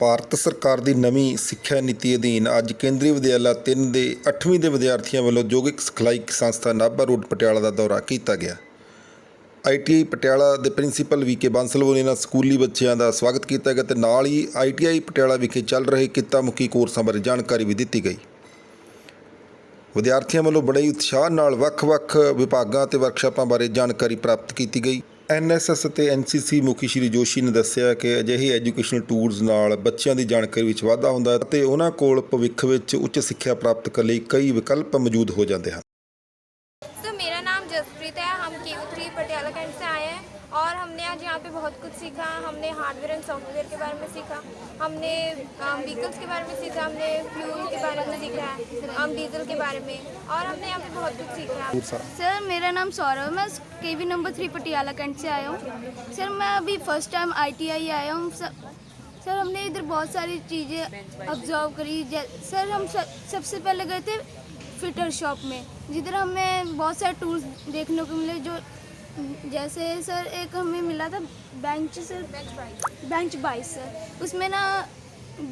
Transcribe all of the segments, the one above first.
ਭਾਰਤ ਸਰਕਾਰ ਦੀ ਨਵੀਂ ਸਿੱਖਿਆ ਨੀਤੀ ਅਧੀਨ ਅੱਜ ਕੇਂਦਰੀ ਵਿਦਿਆਲਾ 3 ਦੇ 8ਵੀਂ ਦੇ ਵਿਦਿਆਰਥੀਆਂ ਵੱਲੋਂ ਯੋਗਿਕ ਸਿਖਲਾਈ ਸੰਸਥਾ ਨਾਭਾ ਰੋਡ ਪਟਿਆਲਾ ਦਾ ਦੌਰਾ ਕੀਤਾ ਗਿਆ। ITI ਪਟਿਆਲਾ ਦੇ ਪ੍ਰਿੰਸੀਪਲ VK ਬਾਂਸਲ ਵੱਲੋਂ ਇਹਨਾਂ ਸਕੂਲੀ ਬੱਚਿਆਂ ਦਾ ਸਵਾਗਤ ਕੀਤਾ ਗਿਆ ਤੇ ਨਾਲ ਹੀ ITI ਪਟਿਆਲਾ ਵਿਖੇ ਚੱਲ ਰਹੇ ਕਿੱਤਾ-ਮੁਖੀ ਕੋਰਸਾਂ ਬਾਰੇ ਜਾਣਕਾਰੀ ਵੀ ਦਿੱਤੀ ਗਈ। ਵਿਦਿਆਰਥੀਆਂ ਵੱਲੋਂ ਬੜੇ ਹੀ ਉਤਸ਼ਾਹ ਨਾਲ ਵੱਖ-ਵੱਖ ਵਿਭਾਗਾਂ ਤੇ ਵਰਕਸ਼ਾਪਾਂ ਬਾਰੇ ਜਾਣਕਾਰੀ ਪ੍ਰਾਪਤ ਕੀਤੀ ਗਈ। NSS ਅਤੇ NCC ਮੁਖੀ ਸ਼੍ਰੀ ਜੋਸ਼ੀ ਨੇ ਦੱਸਿਆ ਕਿ ਅਜਿਹੇ ਐਜੂਕੇਸ਼ਨਲ ਟੂਰਸ ਨਾਲ ਬੱਚਿਆਂ ਦੀ ਜਾਣਕਾਰੀ ਵਿੱਚ ਵਾਧਾ ਹੁੰਦਾ ਹੈ ਅਤੇ ਉਹਨਾਂ ਕੋਲ ਭਵਿੱਖ ਵਿੱਚ ਉੱਚ ਸਿੱਖਿਆ ਪ੍ਰਾਪਤ ਕਰਨ ਲਈ ਕਈ ਵਿਕਲਪ ਮੌਜੂਦ ਹੋ ਜਾਂਦੇ ਹਨ। तो मेरा नाम जसप्रीत है। हम KU3 पटियाला कैंट से आए हैं और हमने आज यहाँ पे बहुत कुछ सीखा। हमने हार्डवेयर एंड सॉफ्टवेयर के बारे में सीखा, हमने व्हीकल्स के बारे में सीखा, हमने फ्यूल के बारे में सीखा है, डीजल के बारे में, और हमने यहाँ पे बहुत कुछ सीखा है। सर मेरा नाम सौरभ, मैं KV नंबर 3 पटियाला कैंट से आया हूँ। सर मैं अभी फर्स्ट टाइम ITI आया हूँ। सर हमने इधर बहुत सारी चीज़ें ऑब्जर्व करी। सर हम सबसे पहले गए थे फिटर शॉप में, जिधर हमें बहुत सारे टूल्स देखने को मिले। जो जैसे सर एक हमें मिला था बेंच बाइस। सर उसमें ना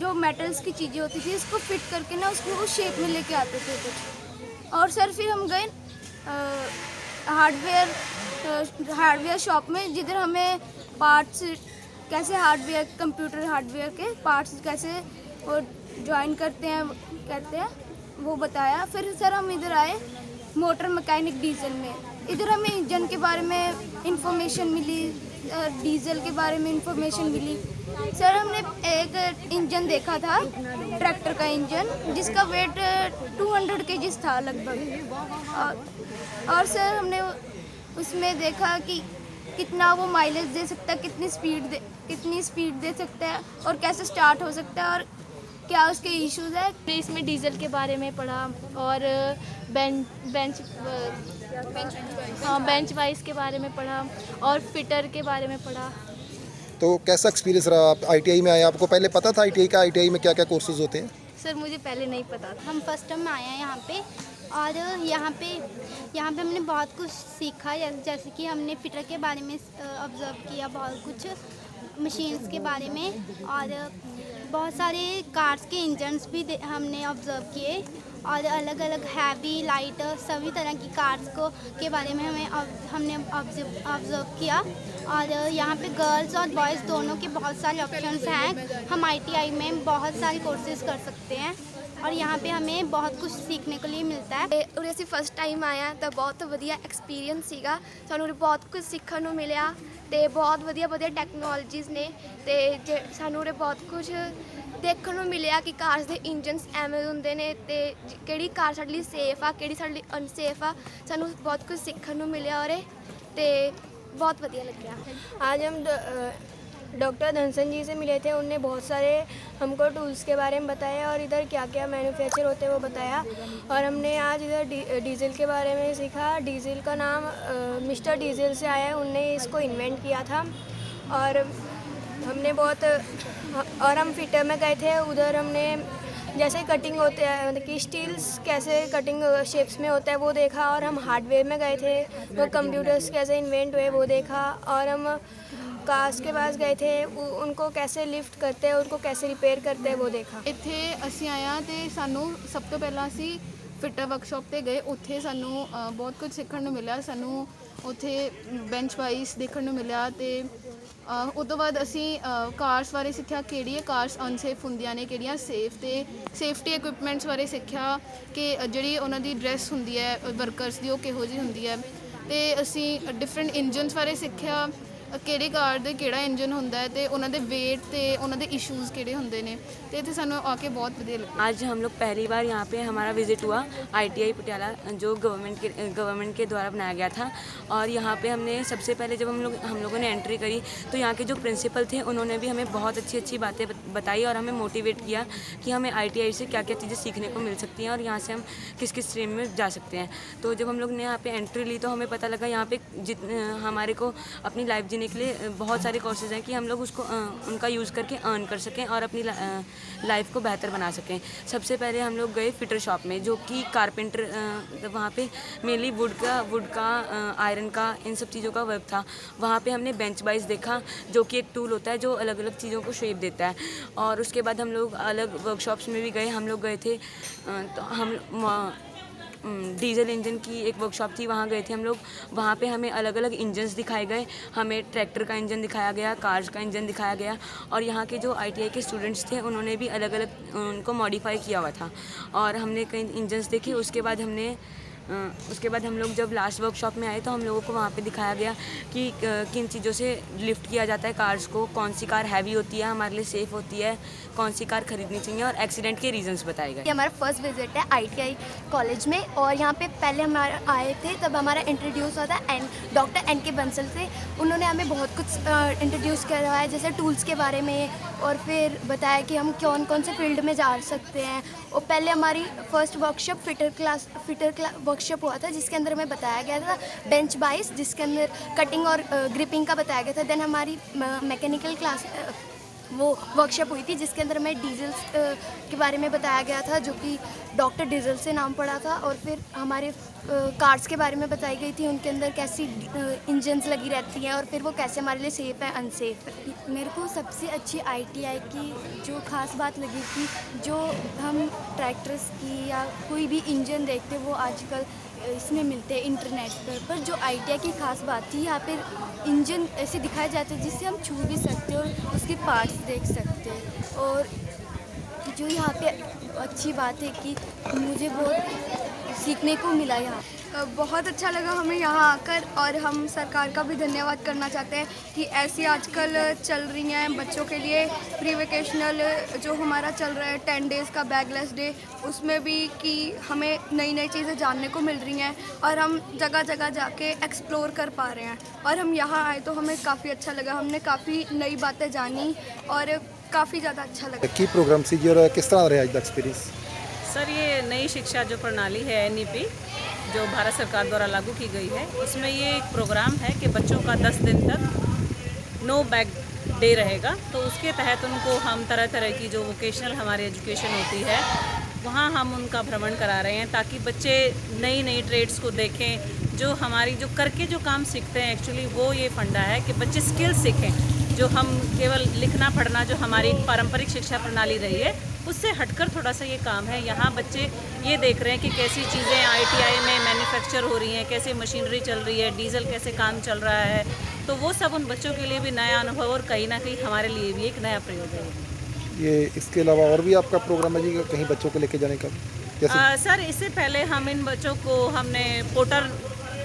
जो मेटल्स की चीज़ें होती थी उसको फिट करके ना उसको उस शेप में लेके आते थे कुछ। और सर फिर हम गए हार्डवेयर शॉप में, जिधर हमें पार्ट्स कैसे कंप्यूटर हार्डवेयर के पार्ट्स कैसे वो ज्वाइन करते हैं वो बताया। फिर सर हम इधर आए मोटर मैकेनिक डीजल में, इधर हमें इंजन के बारे में इंफॉर्मेशन मिली, डीजल के बारे में इंफॉर्मेशन मिली। सर हमने एक इंजन देखा था, ट्रैक्टर का इंजन, जिसका वेट 200 kg था लगभग। और सर हमने उसमें देखा कि कितना वो माइलेज दे सकता है, कितनी स्पीड दे सकता है और कैसे स्टार्ट हो सकता है और क्या उसके इश्यूज है। इसमें डीजल के बारे में पढ़ा और बेंच वाइज के बारे में पढ़ा और फिटर के बारे में पढ़ा। तो कैसा एक्सपीरियंस रहा? आप ITI में आए, आपको पहले पता था ITI में क्या क्या कोर्सेज होते हैं? सर मुझे पहले नहीं पता था। हम फर्स्ट टाइम आए हैं यहाँ पे और यहाँ पे हमने बहुत कुछ सीखा। जैसे कि हमने फिटर के बारे में ऑब्ज़र्व किया, बहुत कुछ मशीन्स के बारे में, और बहुत सारे कार्स के इंजन्स भी हमने ऑब्ज़र्व किए, और अलग अलग हैवी लाइट सभी तरह की कार्स के बारे में हमने ऑब्ज़र्व किया। और यहाँ पे गर्ल्स और बॉयज़ दोनों के बहुत सारे ऑप्शंस हैं। हम ITI में बहुत सारे कोर्सेज कर सकते हैं और यहाँ पे हमें बहुत कुछ सीखने के लिए मिलता है। ਉਰੇ ਅਸੀਂ ਫਸਟ ਟਾਈਮ ਆਏ ਹਾਂ ਤਾਂ ਬਹੁਤ ਵਧੀਆ ਐਕਸਪੀਰੀਅੰਸ ਸੀਗਾ। ਸਾਨੂੰ ਉਰੇ ਬਹੁਤ ਕੁਝ ਸਿੱਖਣ ਨੂੰ ਮਿਲਿਆ ਤੇ ਬਹੁਤ ਵਧੀਆ ਟੈਕਨੋਲੋਜੀਜ਼ ਨੇ ਤੇ ਸਾਨੂੰ ਉਰੇ ਬਹੁਤ ਕੁਝ ਦੇਖਣ ਨੂੰ ਮਿਲਿਆ ਕਿ ਕਾਰਸ ਦੇ ਇੰਜਨਸ ਐਵੇਂ ਹੁੰਦੇ ਨੇ ਤੇ ਕਿਹੜੀ ਕਾਰ ਸਾਡੇ ਲਈ ਸੇਫ ਆ, ਕਿਹੜੀ ਸਾਡੇ ਲਈ ਅਨਸੇਫ ਆ। ਸਾਨੂੰ ਬਹੁਤ ਕੁਝ ਸਿੱਖਣ ਨੂੰ ਮਿਲਿਆ ਉਰੇ ਤੇ बहुत बढ़िया लग गया। आज हम डॉक्टर धनसन जी से मिले थे। उनने बहुत सारे हमको टूल्स के बारे में बताया और इधर क्या क्या मैन्युफैक्चर होते हैं वो बताया। और हमने आज इधर डीजल के बारे में सीखा। डीजल का नाम मिस्टर डीजल से आया है, उनने इसको इन्वेंट किया था। और हमने और हम फिटर में गए थे, उधर हमने जैसे कटिंग होते हैं, मतलब कि स्टील्स कैसे कटिंग शेप्स में होता है वो देखा। और हम हार्डवेयर में गए थे, वो कंप्यूटर्स कैसे इन्वेंट हुए वो देखा। और हम कार्स के पास गए थे, उनको कैसे लिफ्ट करते हैं, उनको कैसे रिपेयर करते हैं वो देखा। ਇੱਥੇ ਅਸੀਂ ਆਇਆ ਤੇ ਸਾਨੂੰ ਸਭ ਤੋਂ ਪਹਿਲਾਂ ਅਸੀਂ ਫਿਟਰ ਵਰਕਸ਼ਾਪ ਤੇ ਗਏ। ਉੱਥੇ ਸਾਨੂੰ ਬਹੁਤ ਕੁਝ ਸਿੱਖਣ ਨੂੰ ਮਿਲਿਆ। ਸਾਨੂੰ ਉੱਥੇ ਬੈਂਚ ਵਾਈਸ ਦੇਖਣ ਨੂੰ ਮਿਲਿਆ ਤੇ ਉਸ ਤੋਂ ਬਾਅਦ ਅਸੀਂ ਕਾਰਸ ਬਾਰੇ ਸਿੱਖਿਆ, ਕਿਹੜੀਆਂ ਕਾਰਸ ਅਨਸੇਫ ਹੁੰਦੀਆਂ ਨੇ, ਕਿਹੜੀਆਂ ਸੇਫ, ਤੇ ਸੇਫਟੀ ਇਕਵਿਪਮੈਂਟਸ ਬਾਰੇ ਸਿੱਖਿਆ ਕਿ ਜਿਹੜੀ ਉਹਨਾਂ ਦੀ ਡਰੈਸ ਹੁੰਦੀ ਹੈ ਵਰਕਰਸ ਦੀ ਉਹ ਕਿਹੋ ਜਿਹੀ ਹੁੰਦੀ ਹੈ। ਤੇ ਅਸੀਂ ਡਿਫਰੈਂਟ ਇੰਜਨਸ ਬਾਰੇ ਸਿੱਖਿਆ, ਕਿਹੜੇ ਕਾਰ ਦੇ ਕਿਹੜਾ ਇੰਜਨ ਹੁੰਦਾ ਹੈ ਤੇ ਉਹਨਾਂ ਦੇ ਵੇਟ ਤੇ ਉਹਨਾਂ ਦੇ ਇਸ਼ੂਜ਼ ਕਿਹੜੇ ਹੁੰਦੇ ਨੇ। ਤੇ ਇੱਥੇ ਸਾਨੂੰ ਆ ਕੇ बहुत ਵਧੀਆ ਲੱਗਾ। आज हम लोग पहली बार यहाँ पे हमारा विज़िट हुआ ITI पटियाला, जो गवर्नमेंट के द्वारा बनाया गया था। और यहाँ पे हमने सबसे पहले जब हम लोगों ने एंट्री करी तो यहाँ के जो प्रिंसिपल थे उन्होंने भी हमें बहुत अच्छी बातें बताई और हमें मोटिवेट किया कि हमें ITI से क्या क्या चीज़ें सीखने को मिल सकती हैं और यहाँ से हम किस किस स्ट्रीम में जा सकते हैं। तो जब हम लोग ने यहाँ पे एंट्री ली तो हमें पता लगा यहाँ पे हमारे को अपनी लाइफ जीने करने के लिए बहुत सारे कोर्सेज हैं कि हम लोग उसको उनका यूज़ करके अर्न कर सकें और अपनी लाइफ को बेहतर बना सकें। सबसे पहले हम लोग गए फिटर शॉप में, जो कि कारपेंटर, वहाँ पे मेनली वुड का आयरन का, इन सब चीज़ों का वर्क था। वहाँ पे हमने बेंच बाइस देखा, जो कि एक टूल होता है जो अलग अलग चीज़ों को शेप देता है। और उसके बाद हम लोग अलग वर्कशॉप्स में भी गए। हम लोग गए थे तो हम डीजल इंजन की एक वर्कशॉप थी, वहाँ गए थे हम लोग। वहाँ पे हमें अलग अलग इंजन्स दिखाए गए, हमें ट्रैक्टर का इंजन दिखाया गया, कार्स का इंजन दिखाया गया। और यहाँ के जो ITI के स्टूडेंट्स थे उन्होंने भी अलग अलग उनको मॉडिफाई किया हुआ था और हमने कई इंजन्स देखे। उसके बाद हम लोग जब लास्ट वर्कशॉप में आए तो हम लोगों को वहाँ पे दिखाया गया कि किन चीज़ों से लिफ्ट किया जाता है कार्स को, कौन सी कार हैवी होती है, हमारे लिए सेफ़ होती है, कौन सी कार खरीदनी चाहिए, और एक्सीडेंट के रीजंस बताए गए। ये हमारा फर्स्ट विजिट है ITI कॉलेज में, और यहाँ पे पहले हमारा आए थे तब हमारा इंट्रोड्यूस हुआ था डॉक्टर NK बंसल से। उन्होंने हमें बहुत कुछ इंट्रोड्यूस करवाया, जैसे टूल्स के बारे में, और फिर बताया कि हम कौन कौन से फील्ड में जा सकते हैं। और पहले हमारी फर्स्ट वर्कशॉप फिटर वर्कशॉप हुआ था, जिसके अंदर हमें बताया गया था बेंच बाइस, जिसके अंदर कटिंग और ग्रिपिंग का बताया गया था। देन हमारी मैकेनिकल क्लास वो वर्कशॉप हुई थी, जिसके अंदर हमें डीजल्स के बारे में बताया गया था, जो कि डॉक्टर डीजल से नाम पड़ा था। और फिर हमारे कार्स के बारे में बताई गई थी, उनके अंदर कैसी इंजन्स लगी रहती हैं और फिर वो कैसे हमारे लिए सेफ़ है, अनसेफ है। मेरे को सबसे अच्छी ITI की जो ख़ास बात लगी थी, जो हम ट्रैक्टर्स की या कोई भी इंजन देखते वो आजकल इसमें मिलते हैं इंटरनेट पर जो ITI की ख़ास बात थी, यहाँ पर इंजन ऐसे दिखाए जाते हैं जिससे हम छू भी सकते हैं और उसके पार्ट्स देख सकते हैं। और जो यहाँ पे अच्छी बात है कि मुझे बहुत सीखने को मिला यहाँ। बहुत अच्छा लगा हमें यहाँ आकर, और हम सरकार का भी धन्यवाद करना चाहते हैं कि ऐसी आजकल चल रही हैं बच्चों के लिए प्री वेकेशनल जो हमारा चल रहा है 10 डेज़ का बैगलेस डे, उसमें भी कि हमें नई नई चीज़ें जानने को मिल रही हैं और हम जगह जगह जाके एक्सप्लोर कर पा रहे हैं। और हम यहाँ आए तो हमें काफ़ी अच्छा लगा, हमने काफ़ी नई बातें जानी और काफ़ी ज़्यादा अच्छा लगा। की प्रोग्राम सी जी और किस तरह रहा आज का एक्सपीरियंस? सर, ये नई शिक्षा जो प्रणाली है NEP जो भारत सरकार द्वारा लागू की गई है, उसमें ये एक प्रोग्राम है कि बच्चों का 10 दिन तक नो बैग डे रहेगा। तो उसके तहत उनको हम तरह तरह की जो वोकेशनल हमारी एजुकेशन होती है वहाँ हम उनका भ्रमण करा रहे हैं, ताकि बच्चे नई नई ट्रेड्स को देखें। जो हमारी जो करके जो काम सीखते हैं, एक्चुअली वो ये फंडा है कि बच्चे स्किल सीखें। जो हम केवल लिखना पढ़ना जो हमारी पारंपरिक शिक्षा प्रणाली रही है, उससे हटकर थोड़ा सा ये काम है। यहाँ बच्चे ये देख रहे हैं कि कैसी चीज़ें ITI में मैन्युफैक्चर हो रही हैं, कैसे मशीनरी चल रही है, डीजल कैसे काम चल रहा है। तो वो सब उन बच्चों के लिए भी नया अनुभव और कहीं ना कहीं हमारे लिए भी एक नया प्रयोग है। ये इसके अलावा और भी आपका प्रोग्राम है जी कहीं बच्चों को लेके जाने का? सर, इससे पहले हम इन बच्चों को हमने पोटर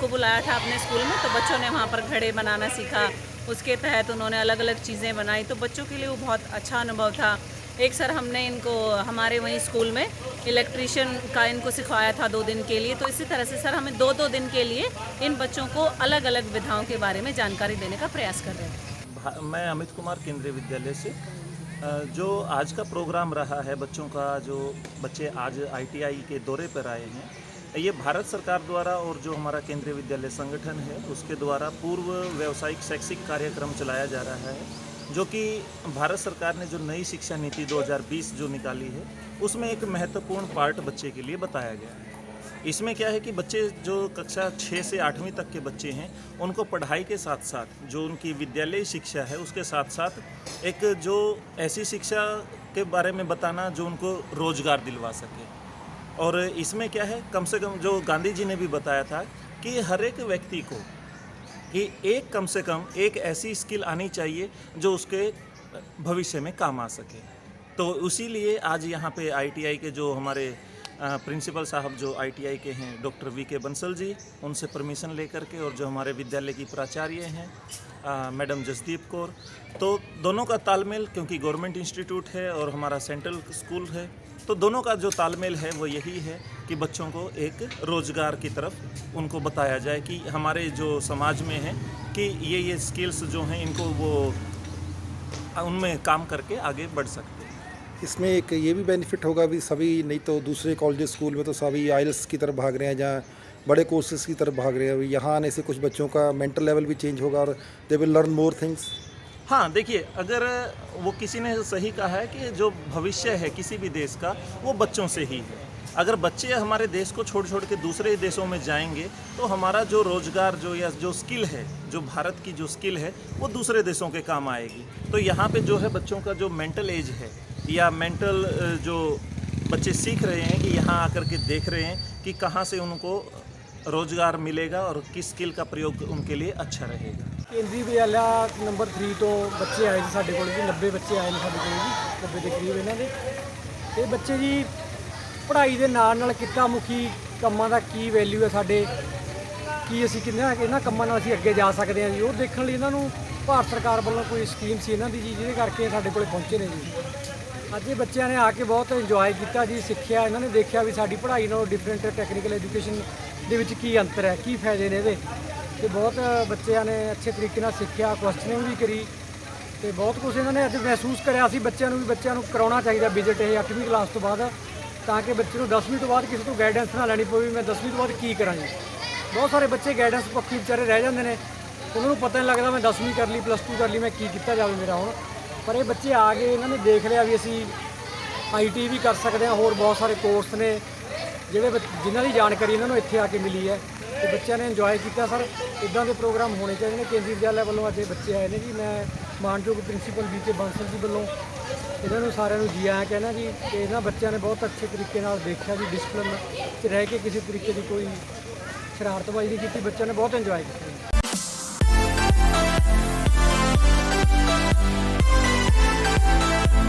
को बुलाया था अपने स्कूल में, तो बच्चों ने वहाँ पर घड़े बनाना सीखा। उसके तहत उन्होंने अलग अलग चीज़ें बनाई, तो बच्चों के लिए वो बहुत अच्छा अनुभव था। एक सर हमने इनको हमारे वहीं स्कूल में इलेक्ट्रीशियन का इनको सिखाया था 2 दिन के लिए। तो इसी तरह से सर हमें 2-2 दिन के लिए इन बच्चों को अलग अलग विधाओं के बारे में जानकारी देने का प्रयास कर रहे हैं। मैं अमित कुमार केंद्रीय विद्यालय से। जो आज का प्रोग्राम रहा है बच्चों का, जो बच्चे आज ITI के दौरे पर आए हैं, ये भारत सरकार द्वारा और जो हमारा केंद्रीय विद्यालय संगठन है उसके द्वारा पूर्व व्यावसायिक शैक्षिक कार्यक्रम चलाया जा रहा है, जो कि भारत सरकार ने जो नई शिक्षा नीति 2020 जो निकाली है उसमें एक महत्वपूर्ण पार्ट बच्चे के लिए बताया गया है। इसमें क्या है कि बच्चे जो कक्षा 6 से 8वीं तक के बच्चे हैं, उनको पढ़ाई के साथ साथ जो उनकी विद्यालयी शिक्षा है उसके साथ साथ एक जो ऐसी शिक्षा के बारे में बताना जो उनको रोजगार दिलवा सके। और इसमें क्या है, कम से कम जो गांधी जी ने भी बताया था कि हर एक व्यक्ति को कि कम से कम एक ऐसी स्किल आनी चाहिए जो उसके भविष्य में काम आ सके। तो उसी लिए आज यहाँ पे ITI के जो हमारे प्रिंसिपल साहब जो ITI के हैं डॉक्टर VK बंसल जी, उनसे परमिशन लेकर के, और जो हमारे विद्यालय की प्राचार्य हैं मैडम जसदीप कौर, तो दोनों का तालमेल, क्योंकि गवर्नमेंट इंस्टीट्यूट है और हमारा सेंट्रल स्कूल है, तो दोनों का जो तालमेल है वो यही है कि बच्चों को एक रोज़गार की तरफ उनको बताया जाए कि हमारे जो समाज में है कि ये स्किल्स जो हैं इनको वो उनमें काम करके आगे बढ़ सकते हैं। इसमें एक ये भी बेनिफिट होगा भी सभी, नहीं तो दूसरे कॉलेज स्कूल में तो सभी IELTS की तरफ भाग रहे हैं, जहाँ बड़े कोर्सेज की तरफ भाग रहे हैं। यहाँ आने से कुछ बच्चों का मेंटल लेवल भी चेंज होगा और they will learn more things. हाँ, देखिए, अगर वो किसी ने सही कहा है कि जो भविष्य है किसी भी देश का वो बच्चों से ही है। अगर बच्चे हमारे देश को छोड़ छोड़ के दूसरे देशों में जाएंगे तो हमारा जो रोज़गार जो या जो स्किल है, जो भारत की जो स्किल है, वो दूसरे देशों के काम आएगी। तो यहाँ पे जो है बच्चों का जो मेंटल एज है या मेंटल जो बच्चे सीख रहे हैं कि यहाँ आकर के देख रहे हैं कि कहाँ से उनको रोज़गार मिलेगा और किस स्किल का प्रयोग उनके लिए अच्छा रहेगा। ਕੇਂਦਰੀ ਵਿਦਿਆਲਿਆ ਨੰਬਰ 3 ਤੋਂ ਬੱਚੇ ਆਏ ਸੀ ਸਾਡੇ ਕੋਲ ਜੀ, 90 ਬੱਚੇ ਆਏ ਨੇ ਸਾਡੇ ਕੋਲ ਜੀ, 90 ਦੇ ਕਰੀਬ ਇਹਨਾਂ ਦੇ। ਇਹ ਬੱਚੇ ਜੀ ਪੜ੍ਹਾਈ ਦੇ ਨਾਲ ਨਾਲ ਕਿੱਤਾ ਮੁਖੀ ਕੰਮਾਂ ਦਾ ਕੀ ਵੈਲਿਊ ਹੈ ਸਾਡੇ, ਕੀ ਅਸੀਂ ਇਹਨਾਂ ਕੰਮਾਂ ਨਾਲ ਅਸੀਂ ਅੱਗੇ ਜਾ ਸਕਦੇ ਹਾਂ ਜੀ, ਉਹ ਦੇਖਣ ਲਈ ਇਹਨਾਂ ਨੂੰ ਭਾਰਤ ਸਰਕਾਰ ਵੱਲੋਂ ਕੋਈ ਸਕੀਮ ਸੀ ਇਹਨਾਂ ਦੀ ਜੀ, ਜਿਹਦੇ ਕਰਕੇ ਸਾਡੇ ਕੋਲੇ ਪਹੁੰਚੇ ਨੇ ਜੀ। ਅੱਜ ਇਹ ਬੱਚਿਆਂ ਨੇ ਆ ਕੇ ਬਹੁਤ ਇੰਜੋਏ ਕੀਤਾ ਜੀ, ਸਿੱਖਿਆ, ਇਹਨਾਂ ਨੇ ਦੇਖਿਆ ਵੀ ਸਾਡੀ ਪੜ੍ਹਾਈ ਨਾਲੋਂ ਡਿਫਰੈਂਟ ਟੈਕਨੀਕਲ ਐਜੂਕੇਸ਼ਨ ਦੇ ਵਿੱਚ ਕੀ ਅੰਤਰ ਹੈ, ਕੀ ਫਾਇਦੇ ਨੇ ਇਹਦੇ। ਤੇ ਬਹੁਤ ਬੱਚਿਆਂ ਨੇ ਅੱਛੇ ਤਰੀਕੇ ਨਾਲ ਸਿੱਖਿਆ, ਕੁਐਸਚਨਿੰਗ ਵੀ ਕਰੀ ਤੇ ਬਹੁਤ ਕੁਝ ਇਹਨਾਂ ਨੇ ਅੱਜ ਮਹਿਸੂਸ ਕਰਿਆ ਸੀ ਬੱਚਿਆਂ ਨੂੰ ਵੀ ਬੱਚਿਆਂ ਨੂੰ ਕਰਾਉਣਾ ਚਾਹੀਦਾ ਵਿਜ਼ਿਟ ਇਹ 8ਵੀਂ ਕਲਾਸ ਤੋਂ ਬਾਅਦ, ਤਾਂ ਕਿ ਬੱਚੇ ਨੂੰ 10ਵੀਂ ਤੋਂ ਬਾਅਦ ਕਿਸੇ ਤੋਂ ਗਾਈਡੈਂਸ ਨਾ ਲੈਣੀ ਪਵੇ ਵੀ ਮੈਂ 10ਵੀਂ ਤੋਂ ਬਾਅਦ ਕੀ ਕਰਾਂ ਜੀ। ਬਹੁਤ ਸਾਰੇ ਬੱਚੇ ਗਾਈਡੈਂਸ ਪੱਖੀ ਵਿਚਾਰੇ ਰਹਿ ਜਾਂਦੇ ਨੇ, ਉਹਨਾਂ ਨੂੰ ਪਤਾ ਨਹੀਂ ਲੱਗਦਾ ਮੈਂ 10ਵੀਂ ਕਰ ਲਈ, +2 ਕਰ ਲਈ, ਮੈਂ ਕੀ ਕੀਤਾ ਜਾਵੇ ਮੇਰਾ ਹੁਣ। ਪਰ ਇਹ ਬੱਚੇ ਆ ਗਏ, ਇਹਨਾਂ ਨੇ ਦੇਖ ਲਿਆ ਵੀ ਅਸੀਂ ITI ਵੀ ਕਰ ਸਕਦੇ ਹਾਂ, ਹੋਰ ਬਹੁਤ ਸਾਰੇ ਕੋਰਸ ਨੇ ਜਿਹੜੇ ਜਿਨ੍ਹਾਂ ਦੀ ਜਾਣਕਾਰੀ ਇਹਨਾਂ ਨੂੰ ਇੱਥੇ ਆ ਕੇ ਮਿਲੀ ਹੈ ਤੇ ਬੱਚਿਆਂ ਨੇ ਇੰਜੋਏ ਕੀਤਾ। ਸਰ ਇਦਾਂ ਦੇ ਪ੍ਰੋਗਰਾਮ ਹੋਣੇ ਚਾਹੀਦੇ ਨੇ। ਕੇਂਦਰੀ ਵਿਦਿਆਲਿਆ ਵੱਲੋਂ ਅੱਜ ਇਹ ਬੱਚੇ ਆਏ ਨੇ ਜੀ, ਮੈਂ ਮਾਨਯੋਗ ਪ੍ਰਿੰਸੀਪਲ VK ਬਾਂਸਲ ਜੀ ਵੱਲੋਂ ਇਹਨਾਂ ਨੂੰ ਸਾਰਿਆਂ ਨੂੰ ਜੀ ਆਇਆਂ ਕਹਿਣਾ ਜੀ। ਤੇ ਇਹਨਾਂ ਬੱਚਿਆਂ ਨੇ ਬਹੁਤ ਅੱਛੇ ਤਰੀਕੇ ਨਾਲ ਦੇਖਿਆ ਜੀ, ਡਿਸਪਲਿਨ 'ਚ ਰਹਿ ਕੇ ਕਿਸੇ ਤਰੀਕੇ ਦੀ ਕੋਈ ਸ਼ਰਾਰਤਬਾਜ਼ੀ ਨਹੀਂ ਕੀਤੀ, ਬੱਚਿਆਂ ਨੇ ਬਹੁਤ ਇੰਜੋਏ ਕੀਤਾ।